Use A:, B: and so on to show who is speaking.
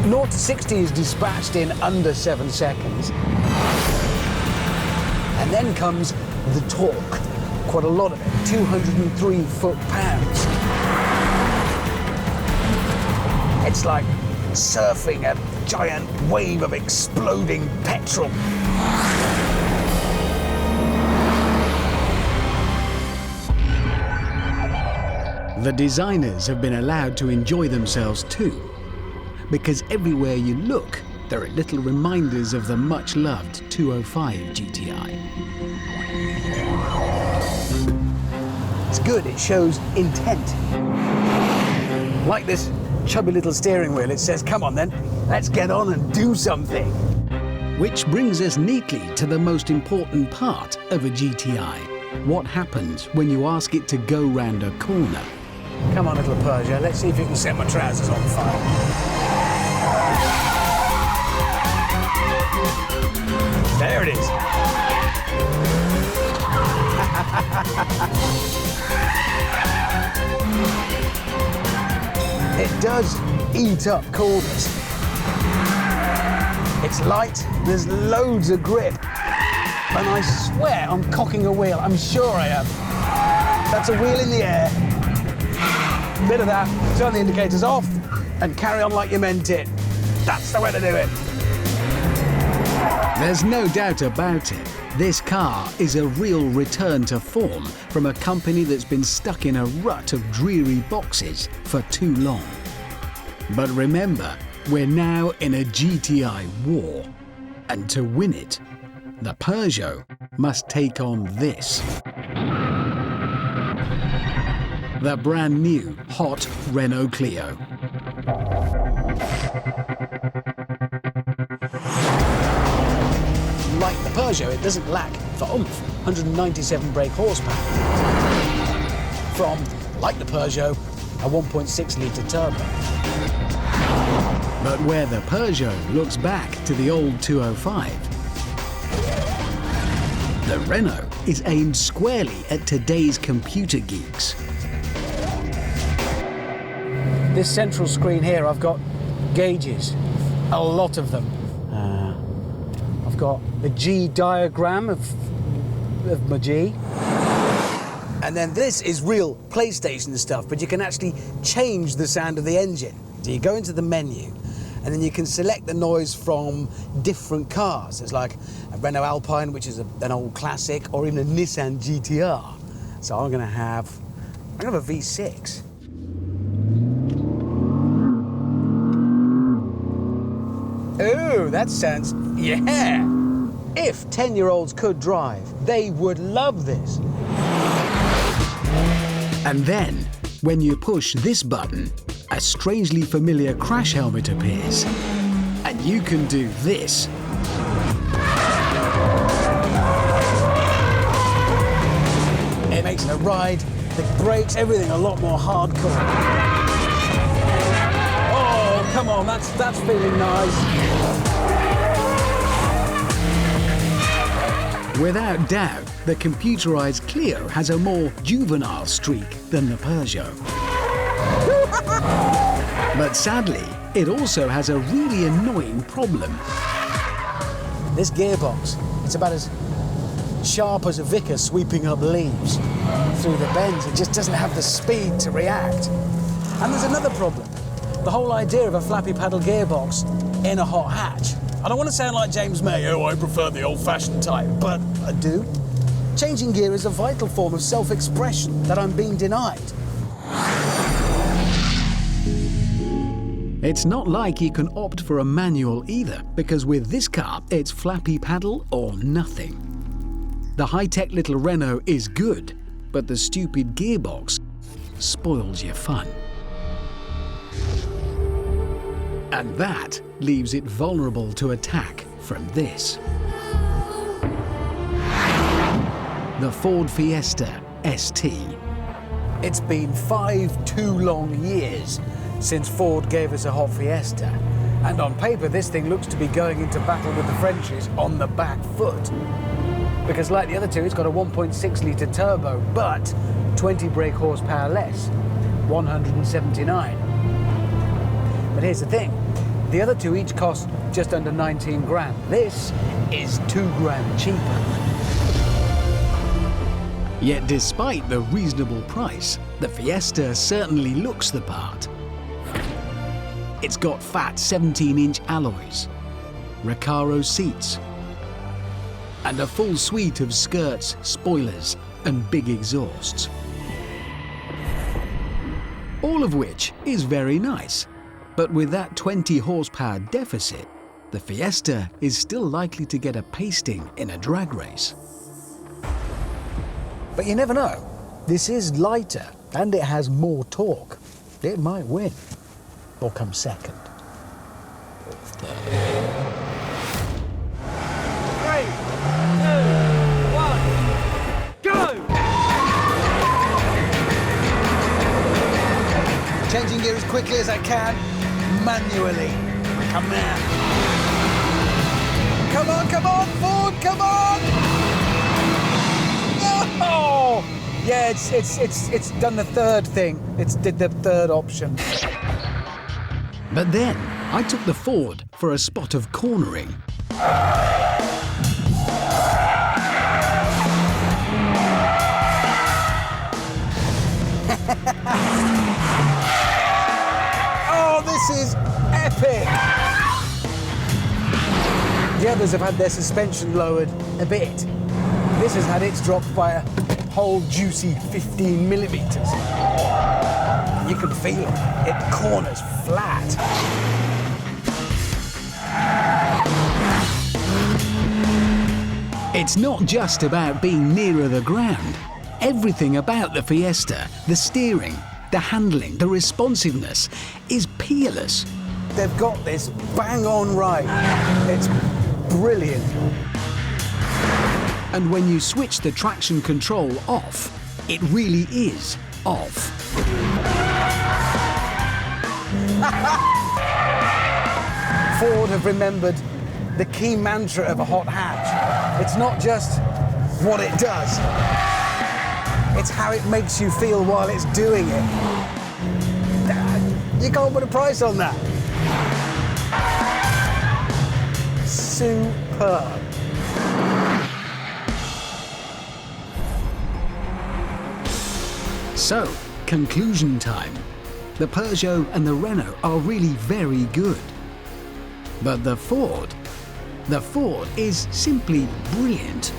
A: 0 to 60 is dispatched in under 7 seconds. And then comes the torque. Quite a lot of it, 203 foot-pounds. It's like surfing a giant wave of exploding petrol. The designers have been allowed to enjoy themselves too, because everywhere you look, there are little reminders of the much-loved 205 GTI. It's good, it shows intent. Like this chubby little steering wheel, it says, come on then, let's get on and do something. Which brings us neatly to the most important part of a GTI. What happens when you ask it to go round a corner? Come on, little Peugeot, let's see if you can set my trousers on fire. There it is. It does eat up corners. It's light, there's loads of grip. And I swear I'm cocking a wheel, I'm sure I am. That's a wheel in the air. Bit of that, turn the indicators off and carry on like you meant it. That's the way to do it. There's no doubt about it. This car is a real return to form from a company that's been stuck in a rut of dreary boxes for too long. But remember, we're now in a GTI war. And to win it, the Peugeot must take on this. The brand new hot Renault Clio. Like the Peugeot, it doesn't lack for oomph, 197 brake horsepower. From, like the Peugeot, a 1.6-litre turbo. But where the Peugeot looks back to the old 205, the Renault is aimed squarely at today's computer geeks. This central screen here, I've got gauges, a lot of them. I've got a G diagram of my G. And then this is real PlayStation stuff, but you can actually change the sound of the engine. So you go into the menu, and then you can select the noise from different cars. There's like a Renault Alpine, which is an old classic, or even a Nissan GTR. So I'm gonna have a V6. Ooh, that sounds, yeah! If 10-year-olds could drive, they would love this. And then, when you push this button, a strangely familiar crash helmet appears. And you can do this. It makes the ride, the brakes, everything a lot more hardcore. Come on, that's feeling nice. Without doubt, the computerized Clio has a more juvenile streak than the Peugeot. But sadly, it also has a really annoying problem. This gearbox, it's about as sharp as a vicar sweeping up leaves through the bends. It just doesn't have the speed to react. And there's another problem. The whole idea of a flappy paddle gearbox in a hot hatch. I don't want to sound like James May, oh, I prefer the old-fashioned type, but I do. Changing gear is a vital form of self-expression that I'm being denied. It's not like you can opt for a manual either, because with this car, it's flappy paddle or nothing. The high-tech little Renault is good, but the stupid gearbox spoils your fun. And that leaves it vulnerable to attack from this. The Ford Fiesta ST. It's been 5 too long years since Ford gave us a hot Fiesta. And on paper, this thing looks to be going into battle with the Frenchies on the back foot. Because like the other two, it's got a 1.6-litre turbo, but 20 brake horsepower less, 179. But here's the thing, The other two each cost just under 19 grand. This is 2 grand cheaper.
B: Yet despite the reasonable price, the Fiesta certainly looks the part. It's got fat 17-inch alloys, Recaro seats, and a full suite of skirts, spoilers, and big exhausts. All of which is very nice, but with that 20 horsepower deficit, the Fiesta is still likely to get a pasting in a drag race.
A: But you never know. This is lighter and it has more torque. It might win or come second.
C: 3, 2, 1, go!
A: Changing gear as quickly as I can, manually. Come on. Come on, come on, Ford, come on! No! Yeah, it's done the third thing. It's did the third option.
B: But then I took the Ford for a spot of cornering.
A: Oh, this is epic! The others have had their suspension lowered a bit. This has had its dropped by a whole juicy 15 millimeters. You can feel it. It corners flat.
B: It's not just about being nearer the ground. Everything about the Fiesta, the steering, the handling, the responsiveness, is peerless.
A: They've got this bang on right. It's brilliant.
B: And when you switch the traction control off, it really is off.
A: Ford have remembered the key mantra of a hot hatch. It's not just what it does, it's how it makes you feel while it's doing it. You can't put a price on that. Superb.
B: So, conclusion time. The Peugeot and the Renault are really very good. But the Ford is simply brilliant.